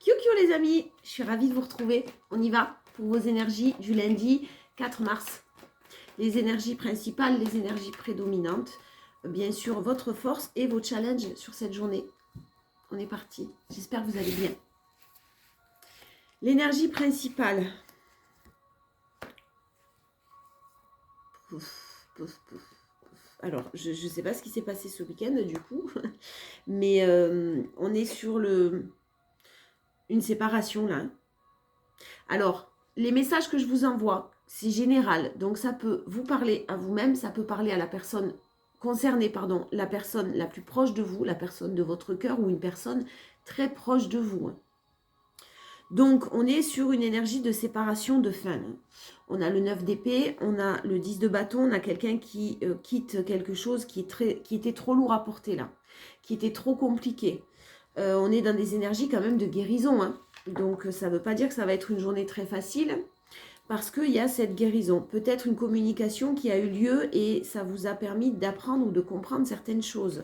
Kiou les amis, je suis ravie de vous retrouver. On y va pour vos énergies du lundi 4 mars. Les énergies principales, les énergies prédominantes. Bien sûr, votre force et vos challenges sur cette journée. On est parti. J'espère que vous allez bien. L'énergie principale. Pouf, pouf, pouf, pouf. Alors, je ne sais pas ce qui s'est passé ce week-end du coup, mais on est sur une séparation là. Alors, les messages que je vous envoie, c'est général. Donc, ça peut vous parler à vous-même, ça peut parler à la personne concernée, pardon, la personne la plus proche de vous, la personne de votre cœur ou une personne très proche de vous. Donc, on est sur une énergie de séparation, de fin. On a le 9 d'épée, on a le 10 de bâton, on a quelqu'un qui quitte quelque chose qui était trop lourd à porter là, qui était trop compliqué. On est dans des énergies quand même de guérison, hein. Donc, ça ne veut pas dire que ça va être une journée très facile parce qu'il y a cette guérison. Peut-être une communication qui a eu lieu et ça vous a permis d'apprendre ou de comprendre certaines choses.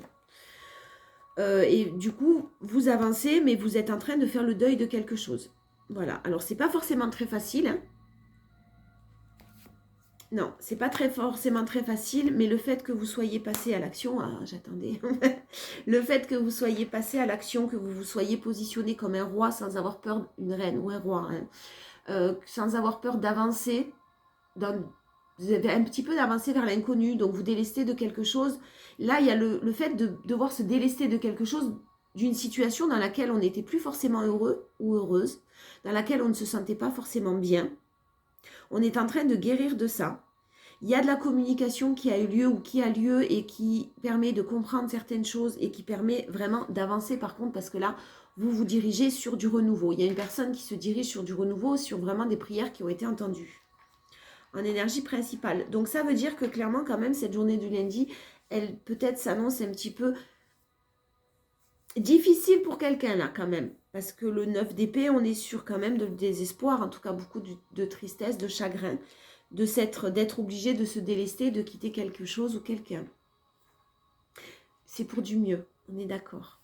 Et du coup, vous avancez, mais vous êtes en train de faire le deuil de quelque chose. Voilà. Alors, c'est pas forcément très facile, hein. Non, c'est pas forcément très facile, mais le fait que vous soyez passé à l'action, ah, j'attendais, le fait que vous soyez passé à l'action, que vous vous soyez positionné comme un roi sans avoir peur, une reine ou un roi, hein, sans avoir peur d'avancer, vous avez un petit peu d'avancer vers l'inconnu, donc vous délestez de quelque chose. Là, il y a le fait de devoir se délester de quelque chose, d'une situation dans laquelle on n'était plus forcément heureux ou heureuse, dans laquelle on ne se sentait pas forcément bien. On est en train de guérir de ça. Il y a de la communication qui a eu lieu ou qui a lieu et qui permet de comprendre certaines choses et qui permet vraiment d'avancer par contre parce que là, vous vous dirigez sur du renouveau. Il y a une personne qui se dirige sur du renouveau, sur vraiment des prières qui ont été entendues en énergie principale. Donc ça veut dire que clairement quand même cette journée du lundi, elle peut-être s'annonce un petit peu difficile pour quelqu'un là quand même. Parce que le 9 d'épée, on est sur quand même de désespoir, en tout cas beaucoup de tristesse, de chagrin, d'être obligé de se délester, de quitter quelque chose ou quelqu'un. C'est pour du mieux, on est d'accord.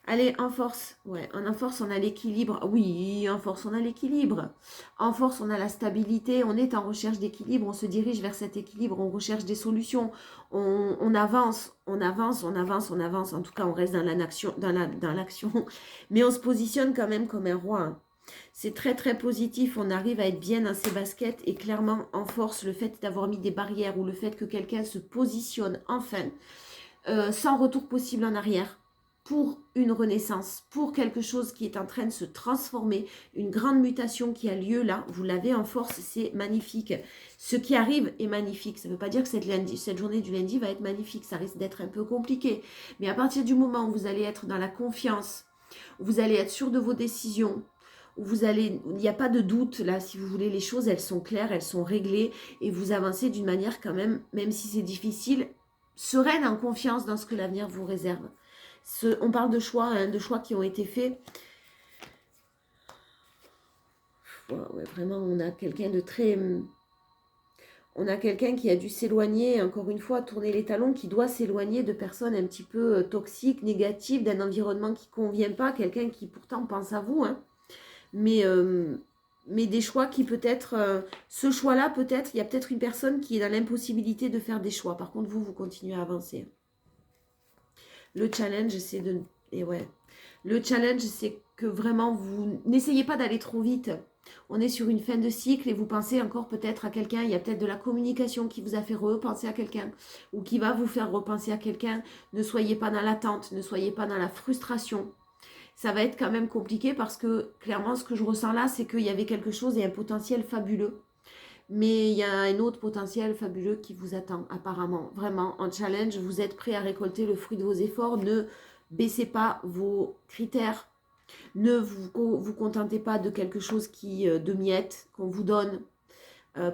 Allez, en force, ouais, en force on a l'équilibre, oui, en force on a l'équilibre, en force on a la stabilité, on est en recherche d'équilibre, on se dirige vers cet équilibre, on recherche des solutions, on avance, on avance, on avance, on avance, en tout cas on reste dans l'action, mais on se positionne quand même comme un roi, hein. C'est très très positif, on arrive à être bien dans ses baskets et clairement en force, le fait d'avoir mis des barrières ou le fait que quelqu'un se positionne enfin, sans retour possible en arrière, pour une renaissance, pour quelque chose qui est en train de se transformer, une grande mutation qui a lieu là, vous l'avez en force, c'est magnifique. Ce qui arrive est magnifique, ça ne veut pas dire que cette journée du lundi va être magnifique, ça risque d'être un peu compliqué, mais à partir du moment où vous allez être dans la confiance, où vous allez être sûr de vos décisions, où il n'y a pas de doute là, si vous voulez, les choses elles sont claires, elles sont réglées et vous avancez d'une manière quand même si c'est difficile, sereine, en confiance dans ce que l'avenir vous réserve. On parle de choix, hein, de choix qui ont été faits. Ouais, vraiment, on a quelqu'un de très... On a quelqu'un qui a dû s'éloigner, encore une fois, tourner les talons, qui doit s'éloigner de personnes un petit peu toxiques, négatives, d'un environnement qui ne convient pas, quelqu'un qui pourtant pense à vous, hein. Mais des choix qui peut-être... ce choix-là, peut-être, il y a peut-être une personne qui est dans l'impossibilité de faire des choix. Par contre, vous continuez à avancer. Le challenge, c'est de... Et ouais. Le challenge, c'est que vraiment, vous n'essayez pas d'aller trop vite. On est sur une fin de cycle et vous pensez encore peut-être à quelqu'un. Il y a peut-être de la communication qui vous a fait repenser à quelqu'un ou qui va vous faire repenser à quelqu'un. Ne soyez pas dans l'attente, ne soyez pas dans la frustration. Ça va être quand même compliqué parce que clairement, ce que je ressens là, c'est qu'il y avait quelque chose et un potentiel fabuleux. Mais il y a un autre potentiel fabuleux qui vous attend apparemment. Vraiment, en challenge, vous êtes prêt à récolter le fruit de vos efforts. Ne baissez pas vos critères. Ne vous contentez pas de quelque chose de miettes qu'on vous donne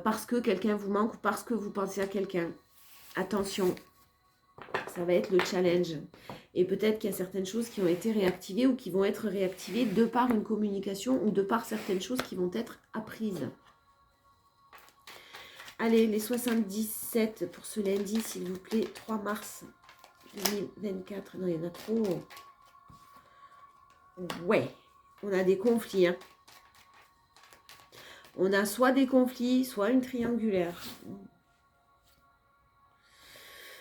parce que quelqu'un vous manque ou parce que vous pensez à quelqu'un. Attention, ça va être le challenge. Et peut-être qu'il y a certaines choses qui ont été réactivées ou qui vont être réactivées de par une communication ou de par certaines choses qui vont être apprises. Allez, les 77 pour ce lundi, s'il vous plaît, 3 mars 2024. Non, il y en a trop. Ouais. On a des conflits. Hein. On a soit des conflits, soit une triangulaire.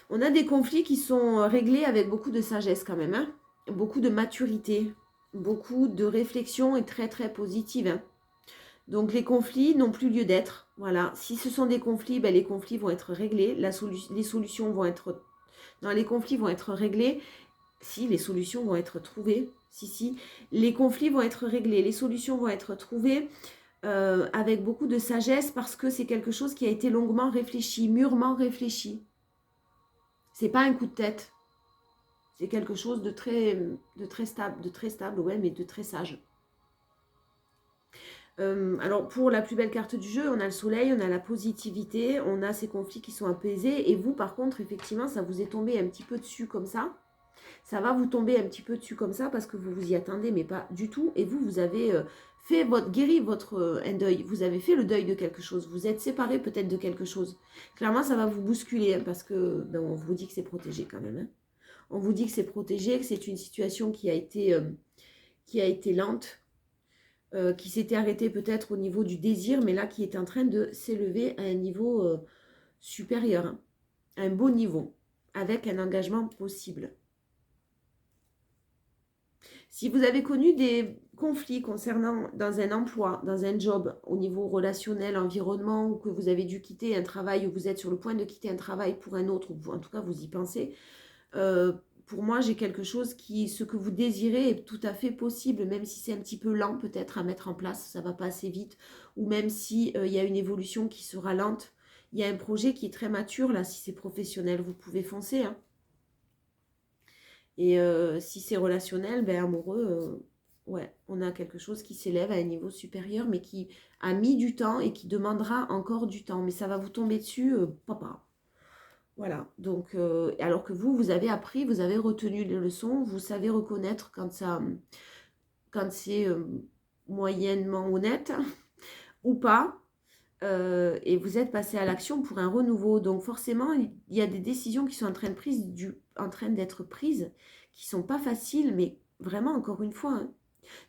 On a des conflits qui sont réglés avec beaucoup de sagesse quand même. Hein. Beaucoup de maturité. Beaucoup de réflexion et très très positive. Hein. Donc les conflits n'ont plus lieu d'être. Voilà. Si ce sont des conflits, ben, les conflits vont être réglés. Les solutions vont être... Non, les conflits vont être réglés. Si, les solutions vont être trouvées. Si. Les conflits vont être réglés. Les solutions vont être trouvées avec beaucoup de sagesse parce que c'est quelque chose qui a été longuement réfléchi, mûrement réfléchi. C'est pas un coup de tête. C'est quelque chose de très stable, ouais, mais de très sage. Alors, pour la plus belle carte du jeu, on a le soleil, on a la positivité, on a ces conflits qui sont apaisés. Et vous, par contre, effectivement, ça vous est tombé un petit peu dessus comme ça. Ça va vous tomber un petit peu dessus comme ça parce que vous vous y attendez, mais pas du tout. Et vous avez guéri votre un deuil. Vous avez fait le deuil de quelque chose. Vous êtes séparé peut-être de quelque chose. Clairement, ça va vous bousculer hein, parce que ben, on vous dit que c'est protégé quand même. Hein. On vous dit que c'est protégé, que c'est une situation qui a été lente, qui s'était arrêtée peut-être au niveau du désir, mais là qui est en train de s'élever à un niveau supérieur, hein, à un beau niveau, avec un engagement possible. Si vous avez connu des conflits concernant dans un emploi, dans un job, au niveau relationnel, environnement, ou que vous avez dû quitter un travail, ou vous êtes sur le point de quitter un travail pour un autre, ou en tout cas vous y pensez, pour moi j'ai quelque chose qui, ce que vous désirez est tout à fait possible, même si c'est un petit peu lent peut-être à mettre en place, ça va pas assez vite, ou même si il y a une évolution qui sera lente. Il y a un projet qui est très mature là, si c'est professionnel, vous pouvez foncer, hein. Et si c'est relationnel, ben amoureux, ouais, on a quelque chose qui s'élève à un niveau supérieur, mais qui a mis du temps et qui demandera encore du temps. Mais ça va vous tomber dessus, papa. Voilà. Donc, alors que vous avez appris, vous avez retenu les leçons, vous savez reconnaître quand c'est moyennement honnête ou pas. Et vous êtes passé à l'action pour un renouveau. Donc forcément, il y a des décisions qui sont en train d'être prises, qui sont pas faciles, mais vraiment, encore une fois, hein,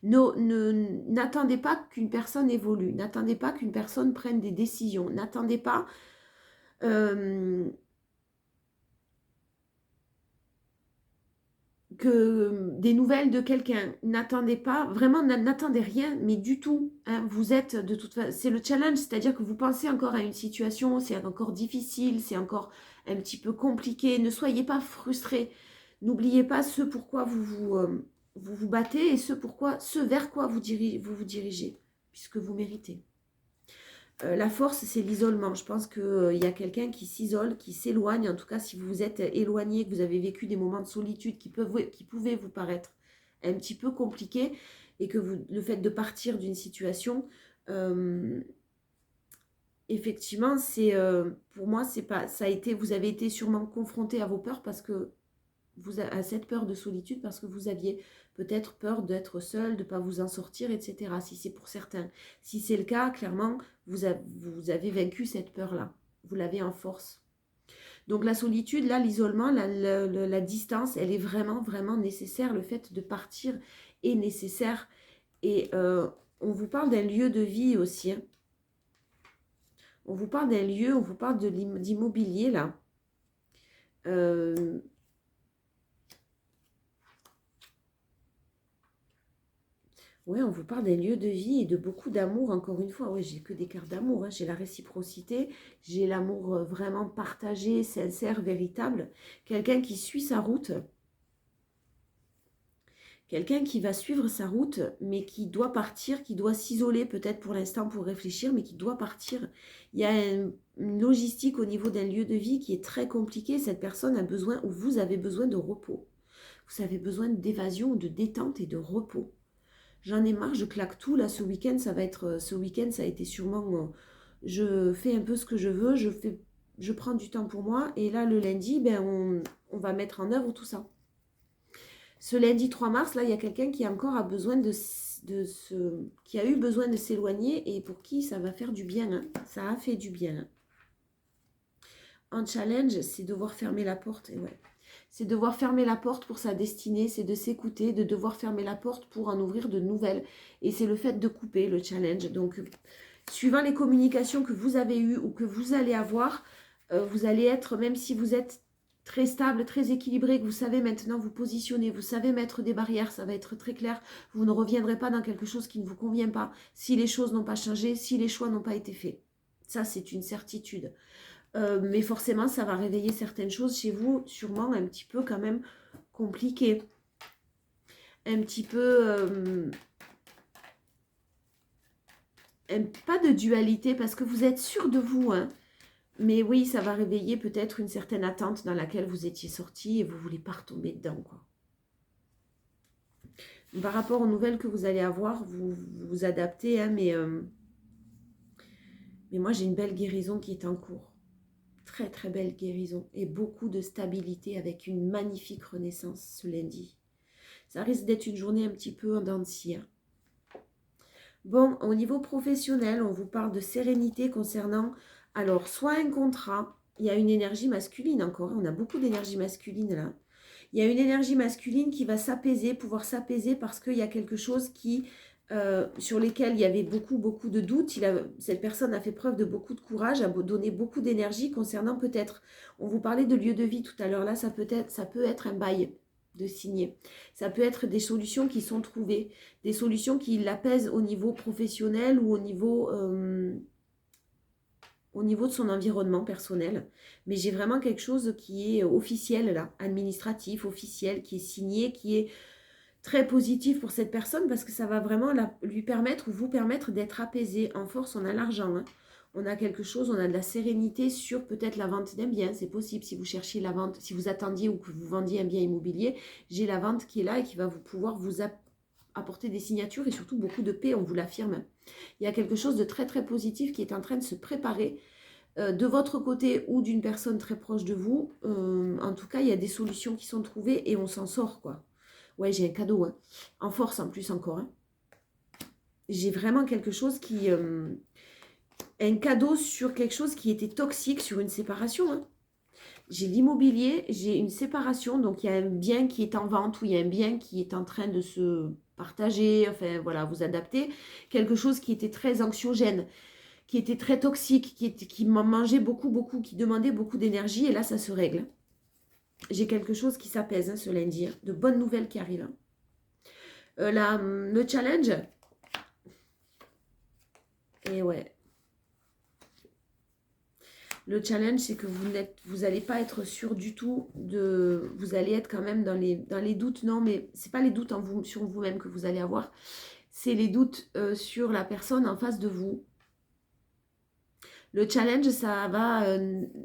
n'attendez pas qu'une personne évolue, n'attendez pas qu'une personne prenne des décisions, n'attendez pas que des nouvelles de quelqu'un. N'attendez pas, vraiment, n'attendez rien, mais du tout. Hein, vous êtes de toute façon, c'est le challenge, c'est-à-dire que vous pensez encore à une situation, c'est encore difficile, c'est encore un petit peu compliqué. Ne soyez pas frustrés. N'oubliez pas ce pourquoi vous battez et ce vers quoi vous vous dirigez, puisque vous méritez. La force, c'est l'isolement. Je pense qu'il y a quelqu'un qui s'isole, qui s'éloigne. En tout cas, si vous vous êtes éloigné, que vous avez vécu des moments de solitude qui pouvaient vous paraître un petit peu compliqués, et que le fait de partir d'une situation, effectivement, pour moi, c'est pas, vous avez été sûrement confronté à vos peurs parce que à cette peur de solitude parce que vous aviez peut-être peur d'être seul, de ne pas vous en sortir, etc. Si c'est pour certains. Si c'est le cas, clairement, vous avez vaincu cette peur-là. Vous l'avez en force. Donc la solitude, là, l'isolement, la distance, elle est vraiment, vraiment nécessaire. Le fait de partir est nécessaire. Et on vous parle d'un lieu de vie aussi. Hein. On vous parle d'un lieu, on vous parle d'immobilier, là. Oui, on vous parle des lieux de vie et de beaucoup d'amour, encore une fois. Oui, j'ai que des cartes d'amour. Hein. J'ai la réciprocité, j'ai l'amour vraiment partagé, sincère, véritable. Quelqu'un qui suit sa route. Quelqu'un qui va suivre sa route, mais qui doit partir, qui doit s'isoler peut-être pour l'instant pour réfléchir, mais qui doit partir. Il y a une logistique au niveau d'un lieu de vie qui est très compliquée. Cette personne a besoin, ou vous avez besoin de repos. Vous avez besoin d'évasion, de détente et de repos. J'en ai marre, je claque tout. Là, ce week-end, ça a été sûrement, je fais un peu ce que je veux, je prends du temps pour moi. Et là, le lundi, ben, on va mettre en œuvre tout ça. Ce lundi 3 mars, là, il y a quelqu'un qui encore a besoin qui a eu besoin de s'éloigner et pour qui ça va faire du bien. Hein. Ça a fait du bien. Hein. En challenge, c'est devoir fermer la porte. Et ouais. c'est devoir fermer la porte pour sa destinée, c'est de s'écouter, de devoir fermer la porte pour en ouvrir de nouvelles. Et c'est le fait de couper le challenge. Donc, suivant les communications que vous avez eues ou que vous allez avoir, vous allez être, même si vous êtes très stable, très équilibré, que vous savez maintenant vous positionner, vous savez mettre des barrières, ça va être très clair. Vous ne reviendrez pas dans quelque chose qui ne vous convient pas, si les choses n'ont pas changé, si les choix n'ont pas été faits. Ça, c'est une certitude. Mais forcément, ça va réveiller certaines choses chez vous, sûrement un petit peu quand même compliquées. Un petit peu... pas de dualité, parce que vous êtes sûr de vous, hein. Mais oui, ça va réveiller peut-être une certaine attente dans laquelle vous étiez sorti et vous ne voulez pas retomber dedans, quoi. Par rapport aux nouvelles que vous allez avoir, vous vous adaptez, hein, mais moi, j'ai une belle guérison qui est en cours. Très, très belle guérison et beaucoup de stabilité avec une magnifique renaissance ce lundi. Ça risque d'être une journée un petit peu en dents de scie, hein. Bon, au niveau professionnel, on vous parle de sérénité concernant, alors, soit un contrat, il y a une énergie masculine encore, on a beaucoup d'énergie masculine là. Il y a une énergie masculine qui va s'apaiser, pouvoir s'apaiser parce qu'il y a quelque chose qui, sur lesquels il y avait beaucoup de doutes. Cette personne a fait preuve de beaucoup de courage, a donné beaucoup d'énergie concernant peut-être, on vous parlait de lieu de vie tout à l'heure, là ça peut être un bail de signer. Ça peut être des solutions qui sont trouvées, des solutions qui l'apaisent au niveau professionnel ou au niveau de son environnement personnel. Mais j'ai vraiment quelque chose qui est officiel là, administratif, officiel, qui est signé, qui est très positif pour cette personne parce que ça va vraiment lui permettre ou vous permettre d'être apaisé. En force, on a l'argent, hein. On a quelque chose, on a de la sérénité sur peut-être la vente d'un bien. C'est possible si vous cherchiez la vente, si vous attendiez ou que vous vendiez un bien immobilier, j'ai la vente qui est là et qui va pouvoir vous apporter des signatures et surtout beaucoup de paix, on vous l'affirme. Il y a quelque chose de très très positif qui est en train de se préparer de votre côté ou d'une personne très proche de vous. En tout cas, il y a des solutions qui sont trouvées et on s'en sort, quoi. Ouais, j'ai un cadeau, hein. En force en plus encore, hein. J'ai vraiment quelque chose qui... un cadeau sur quelque chose qui était toxique, sur une séparation, hein. J'ai l'immobilier, j'ai une séparation, donc il y a un bien qui est en vente ou il y a un bien qui est en train de se partager, enfin voilà, vous adapter. Quelque chose qui était très anxiogène, qui était très toxique, qui m'en mangeait beaucoup, qui demandait beaucoup d'énergie et là ça se règle. J'ai quelque chose qui s'apaise, hein, ce lundi, hein, de bonnes nouvelles qui arrivent, hein. Le challenge, et ouais. Le challenge, c'est que vous n'allez pas être sûr du tout de... Vous allez être quand même dans les doutes. Non, mais ce n'est pas les doutes sur vous-même que vous allez avoir. C'est les doutes sur la personne en face de vous. Le challenge, ça va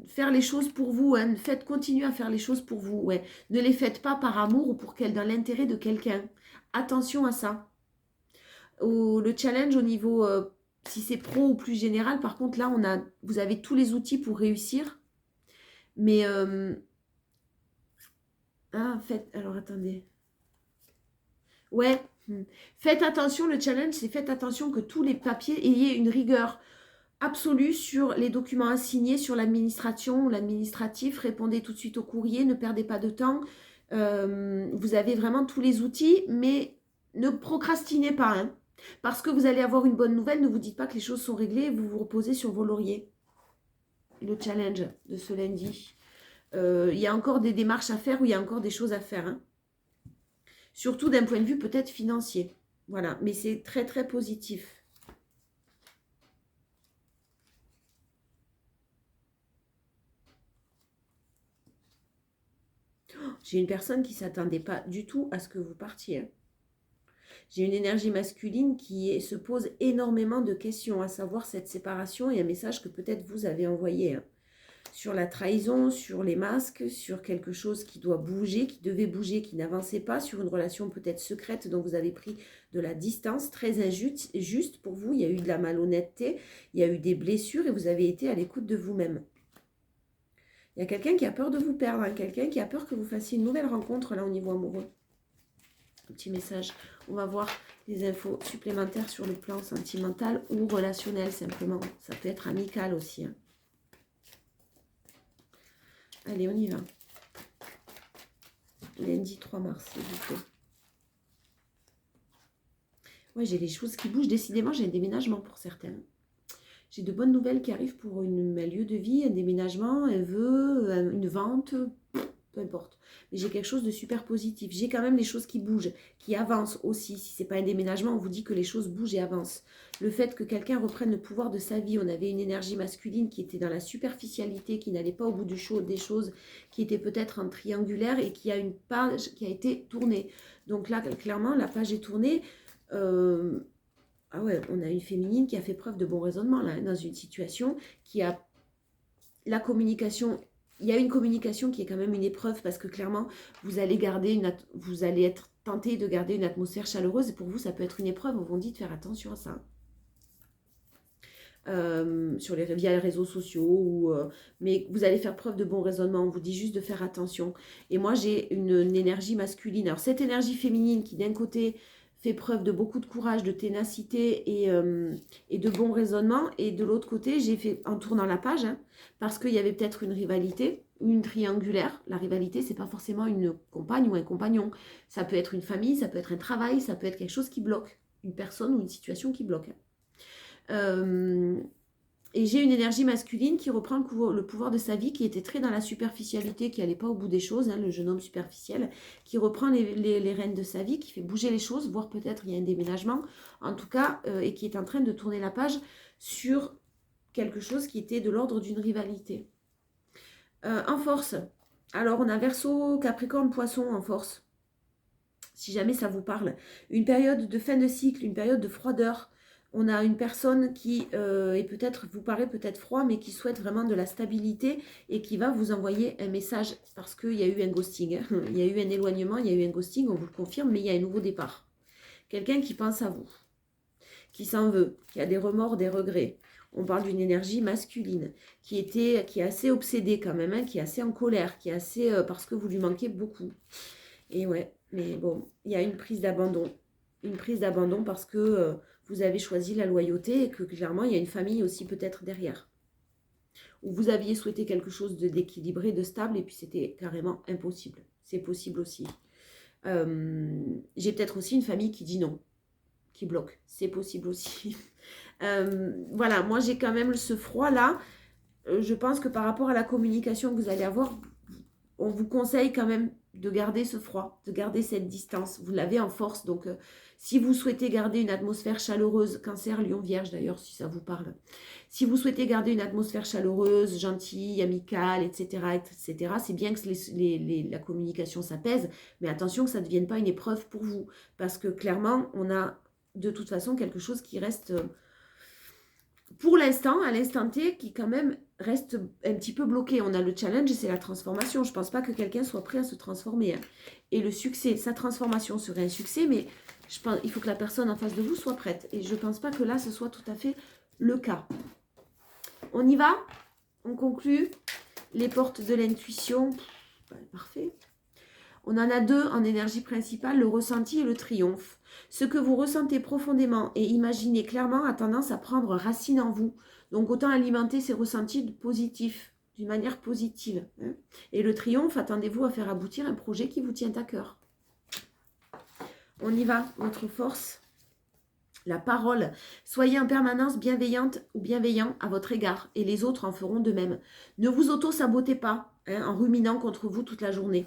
faire les choses pour vous. Hein. Continuez à faire les choses pour vous. Ouais. Ne les faites pas par amour ou dans l'intérêt de quelqu'un. Attention à ça. Le challenge au niveau... si c'est pro ou plus général, par contre, là, vous avez tous les outils pour réussir. Mais... alors, attendez. Ouais. Faites attention, le challenge, c'est faites attention que tous les papiers aient une rigueur absolue sur les documents à signer, sur l'administration ou l'administratif. Répondez tout de suite au courrier, ne perdez pas de temps. Vous avez vraiment tous les outils, mais ne procrastinez pas, hein. Parce que vous allez avoir une bonne nouvelle, ne vous dites pas que les choses sont réglées et vous vous reposez sur vos lauriers. Le challenge de ce lundi. Il y a encore des démarches à faire ou il y a encore des choses à faire, hein. Surtout d'un point de vue peut-être financier. Voilà, mais c'est très très positif. J'ai une personne qui ne s'attendait pas du tout à ce que vous partiez, hein. J'ai une énergie masculine qui se pose énormément de questions, à savoir cette séparation et un message que peut-être vous avez envoyé, hein, sur la trahison, sur les masques, sur quelque chose qui doit bouger, qui devait bouger, qui n'avançait pas, sur une relation peut-être secrète dont vous avez pris de la distance, très injuste pour vous. Il y a eu de la malhonnêteté, il y a eu des blessures et vous avez été à l'écoute de vous-même. Il y a quelqu'un qui a peur de vous perdre, hein, quelqu'un qui a peur que vous fassiez une nouvelle rencontre là au niveau amoureux. Un petit message. On va voir des infos supplémentaires sur le plan sentimental ou relationnel simplement. Ça peut être amical aussi, hein. Allez, on y va. Lundi 3 mars, s'il vous plaît. Ouais, j'ai les choses qui bougent. Décidément, j'ai un déménagement pour certains. J'ai de bonnes nouvelles qui arrivent pour un lieu de vie, un déménagement, un vœu, une vente, peu importe. Mais j'ai quelque chose de super positif. J'ai quand même les choses qui bougent, qui avancent aussi. Si ce n'est pas un déménagement, on vous dit que les choses bougent et avancent. Le fait que quelqu'un reprenne le pouvoir de sa vie, on avait une énergie masculine qui était dans la superficialité, qui n'allait pas au bout des choses, qui était peut-être en triangulaire et qui a une page qui a été tournée. Donc là, clairement, la page est tournée. Ah ouais, on a une féminine qui a fait preuve de bon raisonnement là, dans une situation qui a la communication. Il y a une communication qui est quand même une épreuve parce que clairement, vous allez être tenté de garder une atmosphère chaleureuse et pour vous, ça peut être une épreuve. On vous dit de faire attention à ça. Via les réseaux sociaux, mais vous allez faire preuve de bon raisonnement. On vous dit juste de faire attention. Et moi, j'ai une énergie masculine. Alors, cette énergie féminine qui, d'un côté, fait preuve de beaucoup de courage, de ténacité et de bon raisonnement. Et de l'autre côté, j'ai fait, en tournant la page, parce qu'il y avait peut-être une rivalité, une triangulaire. La rivalité, c'est pas forcément une compagne ou un compagnon. Ça peut être une famille, ça peut être un travail, ça peut être quelque chose qui bloque. Une personne ou une situation qui bloque. Et j'ai une énergie masculine qui reprend le pouvoir de sa vie, qui était très dans la superficialité, qui n'allait pas au bout des choses, le jeune homme superficiel, qui reprend les rênes de sa vie, qui fait bouger les choses, voire peut-être il y a un déménagement, en tout cas, et qui est en train de tourner la page sur quelque chose qui était de l'ordre d'une rivalité. En force, alors on a Verseau, Capricorne, Poisson en force, si jamais ça vous parle. Une période de fin de cycle, une période de froideur. On a une personne qui vous paraît peut-être froid, mais qui souhaite vraiment de la stabilité et qui va vous envoyer un message parce qu'il y a eu un ghosting. Il y a eu un éloignement, il y a eu un ghosting, on vous le confirme, mais il y a un nouveau départ. Quelqu'un qui pense à vous, qui s'en veut, qui a des remords, des regrets. On parle d'une énergie masculine qui est assez obsédée quand même, qui est assez en colère, qui est assez parce que vous lui manquez beaucoup. Et ouais, mais bon, il y a une prise d'abandon. Une prise d'abandon parce que vous avez choisi la loyauté et que clairement, il y a une famille aussi peut-être derrière. Ou vous aviez souhaité quelque chose d'équilibré, de stable, et puis c'était carrément impossible. C'est possible aussi. J'ai peut-être aussi une famille qui dit non, qui bloque. C'est possible aussi. Voilà, moi j'ai quand même ce froid-là. Je pense que par rapport à la communication que vous allez avoir, on vous conseille quand même de garder ce froid, de garder cette distance. Vous l'avez en force, donc si vous souhaitez garder une atmosphère chaleureuse, Cancer, Lion, Vierge d'ailleurs, si ça vous parle. Si vous souhaitez garder une atmosphère chaleureuse, gentille, amicale, etc., c'est bien que la communication s'apaise, mais attention que ça ne devienne pas une épreuve pour vous, parce que clairement, on a de toute façon quelque chose qui reste... pour l'instant, à l'instant T, qui quand même reste un petit peu bloqué. On a le challenge, c'est la transformation. Je ne pense pas que quelqu'un soit prêt à se transformer. Et le succès, sa transformation serait un succès, mais il faut que la personne en face de vous soit prête. Et je ne pense pas que là, ce soit tout à fait le cas. On y va? On conclut. Les portes de l'intuition. Parfait. On en a deux en énergie principale, le ressenti et le triomphe. Ce que vous ressentez profondément et imaginez clairement a tendance à prendre racine en vous. Donc autant alimenter ces ressentis positifs, d'une manière positive. Et le triomphe, attendez-vous à faire aboutir un projet qui vous tient à cœur. On y va, votre force. La parole. Soyez en permanence bienveillante ou bienveillant à votre égard et les autres en feront de même. Ne vous auto-sabotez pas en ruminant contre vous toute la journée.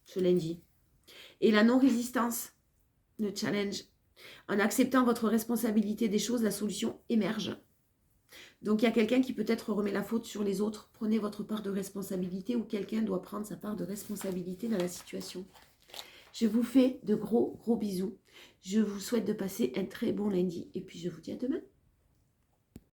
Ce lundi. Et la non-résistance, le challenge. En acceptant votre responsabilité des choses, la solution émerge. Donc il y a quelqu'un qui peut-être remet la faute sur les autres. Prenez votre part de responsabilité ou quelqu'un doit prendre sa part de responsabilité dans la situation. Je vous fais de gros bisous. Je vous souhaite de passer un très bon lundi et puis je vous dis à demain.